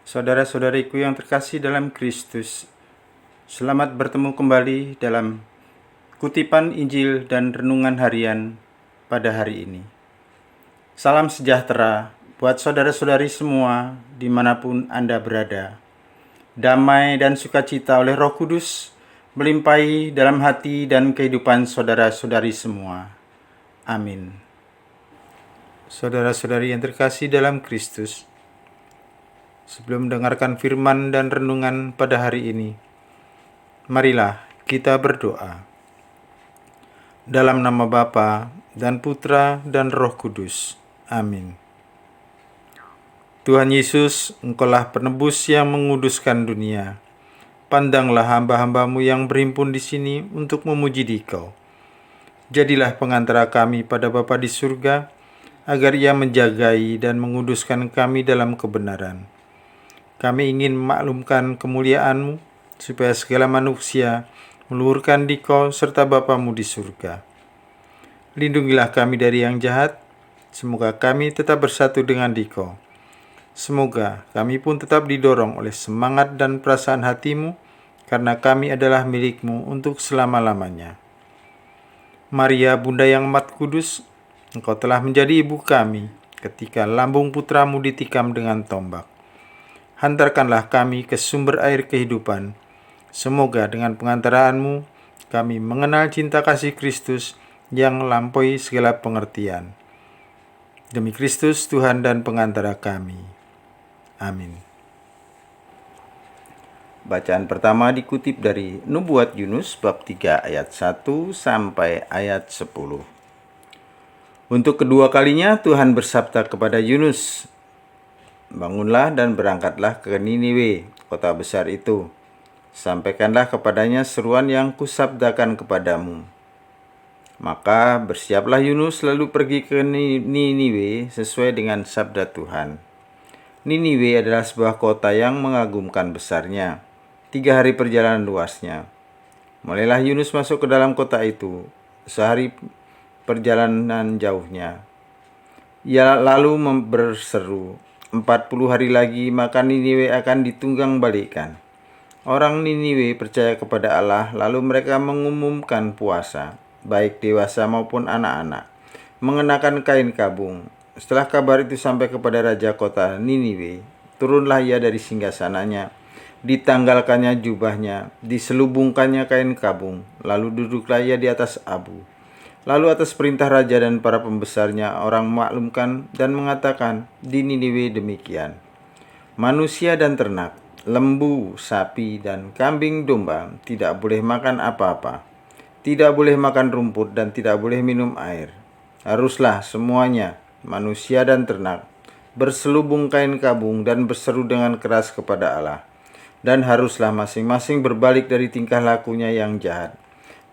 Saudara-saudariku yang terkasih dalam Kristus, selamat bertemu kembali dalam kutipan Injil dan renungan harian pada hari ini. Salam sejahtera buat saudara-saudari semua dimanapun Anda berada. Damai dan sukacita oleh Roh Kudus melimpahi dalam hati dan kehidupan saudara-saudari semua. Amin. Saudara-saudari yang terkasih dalam Kristus, sebelum mendengarkan firman dan renungan pada hari ini, marilah kita berdoa. Dalam nama Bapa dan Putra dan Roh Kudus. Amin. Tuhan Yesus, Engkaulah penebus yang menguduskan dunia. Pandanglah hamba-hambamu yang berhimpun di sini untuk memuji Dikau. Jadilah pengantara kami pada Bapa di surga, agar Ia menjagai dan menguduskan kami dalam kebenaran. Kami ingin memaklumkan kemuliaan-Mu, supaya segala manusia meluhurkan Dikau serta Bapamu di surga. Lindungilah kami dari yang jahat, semoga kami tetap bersatu dengan Dikau. Semoga kami pun tetap didorong oleh semangat dan perasaan hati-Mu, karena kami adalah milik-Mu untuk selama-lamanya. Maria, Bunda yang amat kudus, Engkau telah menjadi ibu kami ketika lambung putramu ditikam dengan tombak. Hantarkanlah kami ke sumber air kehidupan. Semoga dengan pengantaraanmu kami mengenal cinta kasih Kristus yang melampaui segala pengertian. Demi Kristus Tuhan dan pengantara kami. Amin. Bacaan pertama dikutip dari Nubuat Yunus bab 3 ayat 1 sampai ayat 10. Untuk kedua kalinya Tuhan bersabda kepada Yunus, "Bangunlah dan berangkatlah ke Niniwe, kota besar itu. Sampaikanlah kepadanya seruan yang kusabdakan kepadamu." Maka bersiaplah Yunus lalu pergi ke Niniwe sesuai dengan sabda Tuhan. Niniwe adalah sebuah kota yang mengagumkan besarnya, 3 hari perjalanan luasnya. Mulailah Yunus masuk ke dalam kota itu, sehari perjalanan jauhnya. Ia lalu berseru, 40 hari lagi maka Niniwe akan ditunggang balikkan. Orang Niniwe percaya kepada Allah, lalu mereka mengumumkan puasa, baik dewasa maupun anak-anak, mengenakan kain kabung. Setelah kabar itu sampai kepada raja kota Niniwe, turunlah ia dari singgasananya, ditanggalkannya jubahnya, diselubungkannya kain kabung, lalu duduklah ia di atas abu. Lalu atas perintah raja dan para pembesarnya, orang memaklumkan dan mengatakan di Niniwe demikian: manusia dan ternak, lembu, sapi, dan kambing domba tidak boleh makan apa-apa, tidak boleh makan rumput, dan tidak boleh minum air. Haruslah semuanya, manusia dan ternak, berselubung kain kabung dan berseru dengan keras kepada Allah. Dan haruslah masing-masing berbalik dari tingkah lakunya yang jahat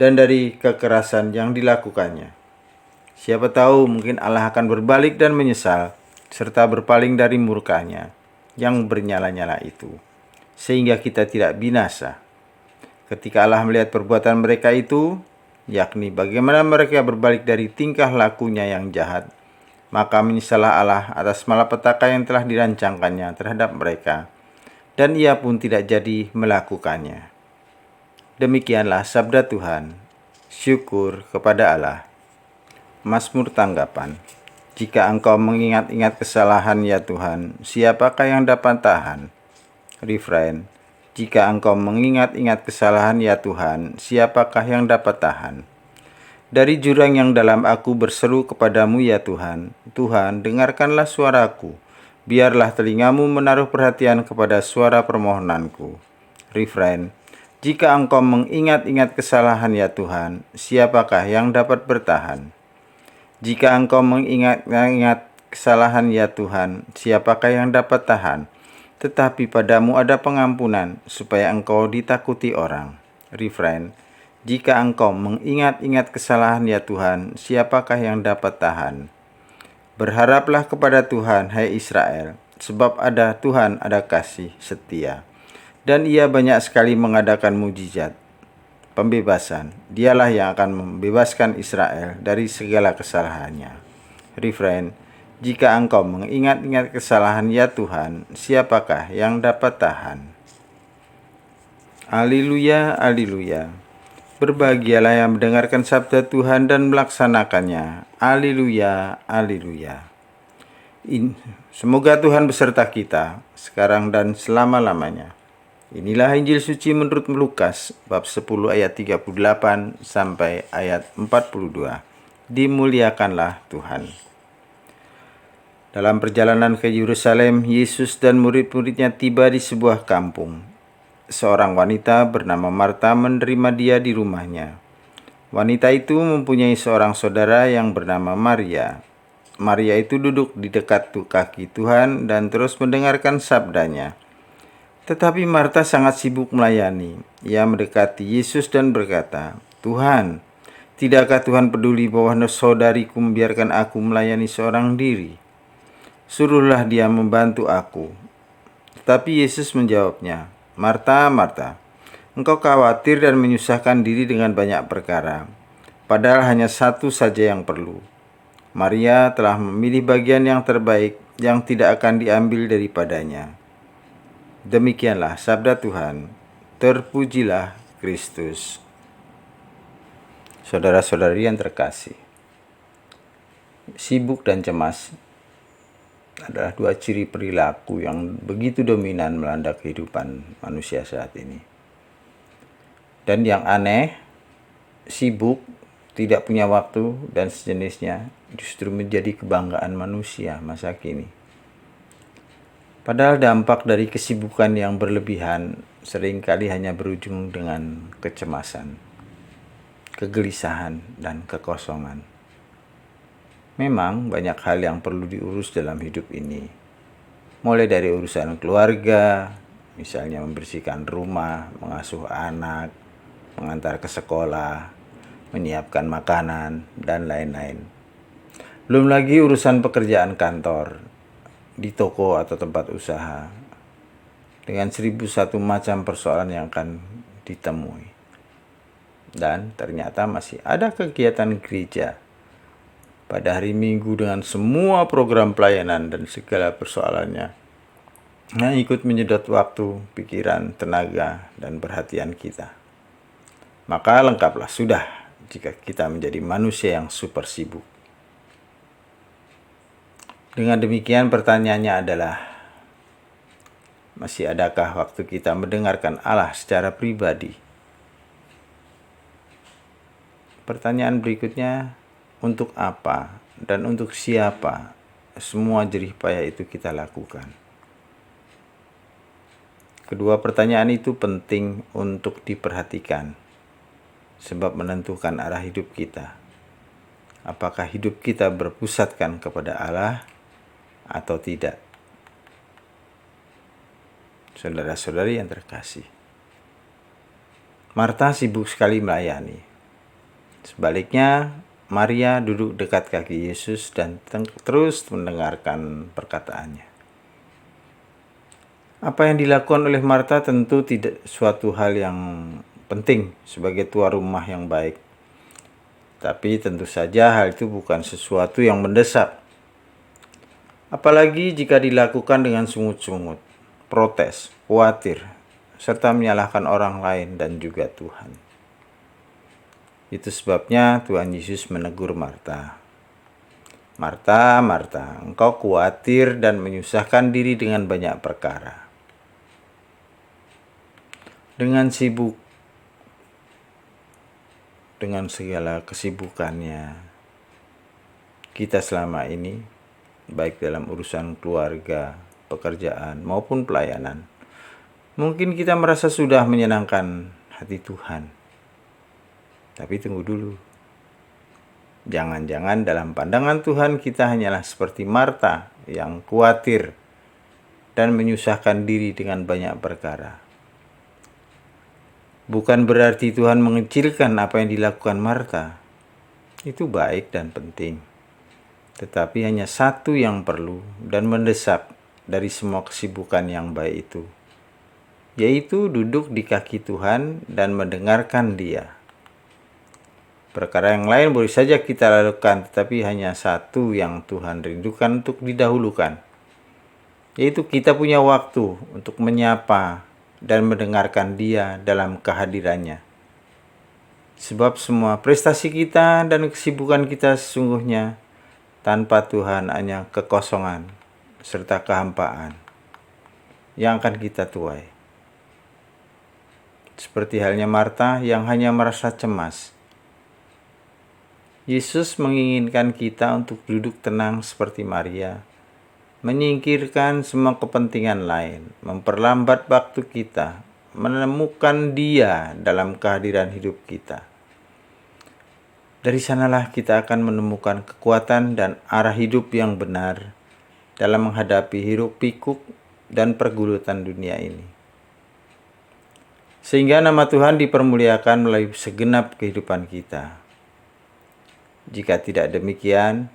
dan dari kekerasan yang dilakukannya. Siapa tahu mungkin Allah akan berbalik dan menyesal, serta berpaling dari murkanya yang bernyala-nyala itu, sehingga kita tidak binasa. Ketika Allah melihat perbuatan mereka itu, yakni bagaimana mereka berbalik dari tingkah lakunya yang jahat, maka menyesallah Allah atas malapetaka yang telah dirancangkannya terhadap mereka, dan ia pun tidak jadi melakukannya. Demikianlah sabda Tuhan. Syukur kepada Allah. Mazmur tanggapan. Jika engkau mengingat-ingat kesalahan ya Tuhan, siapakah yang dapat tahan? Refrain. Jika engkau mengingat-ingat kesalahan ya Tuhan, siapakah yang dapat tahan? Dari jurang yang dalam aku berseru kepadamu ya Tuhan. Tuhan, dengarkanlah suaraku. Biarlah telingamu menaruh perhatian kepada suara permohonanku. Refrain. Jika engkau mengingat-ingat kesalahan ya Tuhan, siapakah yang dapat bertahan? Jika engkau mengingat-ingat kesalahan ya Tuhan, siapakah yang dapat tahan? Tetapi padamu ada pengampunan, supaya engkau ditakuti orang. Refrain. Jika engkau mengingat-ingat kesalahan ya Tuhan, siapakah yang dapat tahan? Berharaplah kepada Tuhan, hai Israel, sebab ada Tuhan ada kasih setia. Dan ia banyak sekali mengadakan mujizat, pembebasan. Dialah yang akan membebaskan Israel dari segala kesalahannya. Refrain. Jika engkau mengingat-ingat kesalahan ya Tuhan, siapakah yang dapat tahan? Haleluya, haleluya. Berbahagialah yang mendengarkan sabda Tuhan dan melaksanakannya. Haleluya, haleluya. Semoga Tuhan beserta kita, sekarang dan selama-lamanya. Inilah Injil suci menurut Lukas, bab 10 ayat 38 sampai ayat 42. Dimuliakanlah Tuhan. Dalam perjalanan ke Yerusalem, Yesus dan murid-muridnya tiba di sebuah kampung. Seorang wanita bernama Marta menerima dia di rumahnya. Wanita itu mempunyai seorang saudara yang bernama Maria. Maria itu duduk di dekat kaki Tuhan dan terus mendengarkan sabdanya. Tetapi Marta sangat sibuk melayani. Ia mendekati Yesus dan berkata, "Tuhan, tidakkah Tuhan peduli bahwa saudariku membiarkan aku melayani seorang diri? Suruhlah dia membantu aku." Tetapi Yesus menjawabnya, "Marta, Marta, engkau khawatir dan menyusahkan diri dengan banyak perkara. Padahal hanya satu saja yang perlu. Maria telah memilih bagian yang terbaik yang tidak akan diambil daripadanya." Demikianlah sabda Tuhan. Terpujilah Kristus. Saudara-saudari yang terkasih, sibuk dan cemas adalah dua ciri perilaku yang begitu dominan melanda kehidupan manusia saat ini. Dan yang aneh, sibuk, tidak punya waktu, dan sejenisnya justru menjadi kebanggaan manusia masa kini. Padahal dampak dari kesibukan yang berlebihan seringkali hanya berujung dengan kecemasan, kegelisahan, dan kekosongan. Memang banyak hal yang perlu diurus dalam hidup ini. Mulai dari urusan keluarga, misalnya membersihkan rumah, mengasuh anak, mengantar ke sekolah, menyiapkan makanan, dan lain-lain. Belum lagi urusan pekerjaan kantor, di toko atau tempat usaha, dengan 1001 macam persoalan yang akan ditemui. Dan ternyata masih ada kegiatan gereja pada hari Minggu dengan semua program pelayanan dan segala persoalannya yang ikut menyedot waktu, pikiran, tenaga, dan perhatian kita. Maka lengkaplah sudah jika kita menjadi manusia yang super sibuk. Dengan demikian pertanyaannya adalah, masih adakah waktu kita mendengarkan Allah secara pribadi? Pertanyaan berikutnya, untuk apa dan untuk siapa semua jerih payah itu kita lakukan? Kedua pertanyaan itu penting untuk diperhatikan, sebab menentukan arah hidup kita. Apakah hidup kita berpusatkan kepada Allah atau tidak? Saudara-saudari yang terkasih, Marta sibuk sekali melayani. Sebaliknya, Maria duduk dekat kaki Yesus dan terus mendengarkan perkataannya. Apa yang dilakukan oleh Marta tentu tidak suatu hal yang penting sebagai tuan rumah yang baik. Tapi tentu saja hal itu bukan sesuatu yang mendesak. Apalagi jika dilakukan dengan sungut-sungut, protes, khawatir, serta menyalahkan orang lain dan juga Tuhan. Itu sebabnya Tuhan Yesus menegur Marta. "Marta, Marta, engkau khawatir dan menyusahkan diri dengan banyak perkara." Dengan sibuk, dengan segala kesibukannya, kita selama ini, baik dalam urusan keluarga, pekerjaan, maupun pelayanan, mungkin kita merasa sudah menyenangkan hati Tuhan. Tapi tunggu dulu. Jangan-jangan dalam pandangan Tuhan kita hanyalah seperti Marta yang khawatir dan menyusahkan diri dengan banyak perkara. Bukan berarti Tuhan mengecilkan apa yang dilakukan Marta. Itu baik dan penting. Tetapi hanya satu yang perlu dan mendesak dari semua kesibukan yang baik itu, yaitu duduk di kaki Tuhan dan mendengarkan Dia. Perkara yang lain boleh saja kita lakukan, tetapi hanya satu yang Tuhan rindukan untuk didahulukan, yaitu kita punya waktu untuk menyapa dan mendengarkan Dia dalam kehadirannya. Sebab semua prestasi kita dan kesibukan kita sesungguhnya tanpa Tuhan hanya kekosongan serta kehampaan yang akan kita tuai. Seperti halnya Marta yang hanya merasa cemas, Yesus menginginkan kita untuk duduk tenang seperti Maria, menyingkirkan semua kepentingan lain, memperlambat waktu kita, menemukan Dia dalam kehadiran hidup kita. Dari sanalah kita akan menemukan kekuatan dan arah hidup yang benar dalam menghadapi hiruk pikuk dan pergulutan dunia ini. Sehingga nama Tuhan dipermuliakan melalui segenap kehidupan kita. Jika tidak demikian,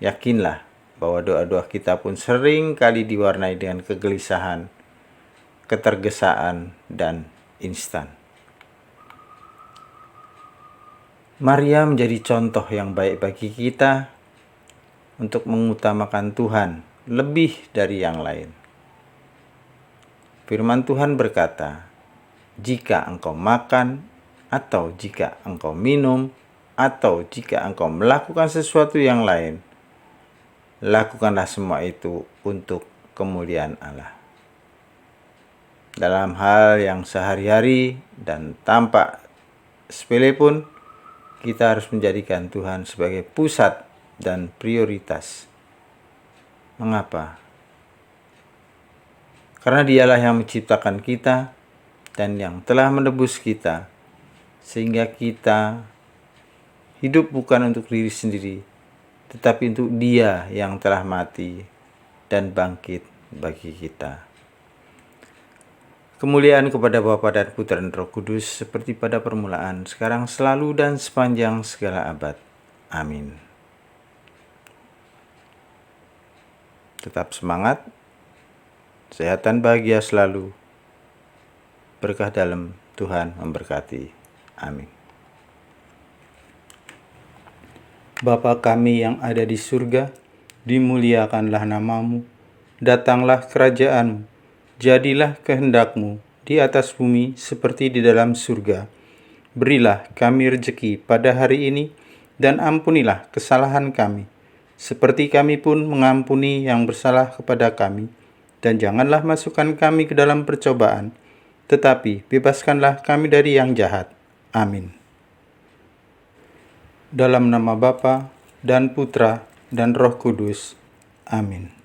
yakinlah bahwa doa-doa kita pun sering kali diwarnai dengan kegelisahan, ketergesaan, dan instan. Maria menjadi contoh yang baik bagi kita untuk mengutamakan Tuhan lebih dari yang lain. Firman Tuhan berkata, "Jika engkau makan, atau jika engkau minum, atau jika engkau melakukan sesuatu yang lain, lakukanlah semua itu untuk kemuliaan Allah." Dalam hal yang sehari-hari dan tampak sepele pun, kita harus menjadikan Tuhan sebagai pusat dan prioritas. Mengapa? Karena Dialah yang menciptakan kita dan yang telah menebus kita, sehingga kita hidup bukan untuk diri sendiri, tetapi untuk Dia yang telah mati dan bangkit bagi kita. Kemuliaan kepada Bapa dan Putra dan Roh Kudus, seperti pada permulaan, sekarang, selalu, dan sepanjang segala abad. Amin. Tetap semangat, sehat dan bahagia selalu. Berkah dalam Tuhan memberkati. Amin. Bapa kami yang ada di surga, dimuliakanlah namamu, datanglah kerajaan-Mu, jadilah kehendak-Mu di atas bumi seperti di dalam surga. Berilah kami rejeki pada hari ini, dan ampunilah kesalahan kami, seperti kami pun mengampuni yang bersalah kepada kami. Dan janganlah masukkan kami ke dalam percobaan, tetapi bebaskanlah kami dari yang jahat. Amin. Dalam nama Bapa dan Putra dan Roh Kudus. Amin.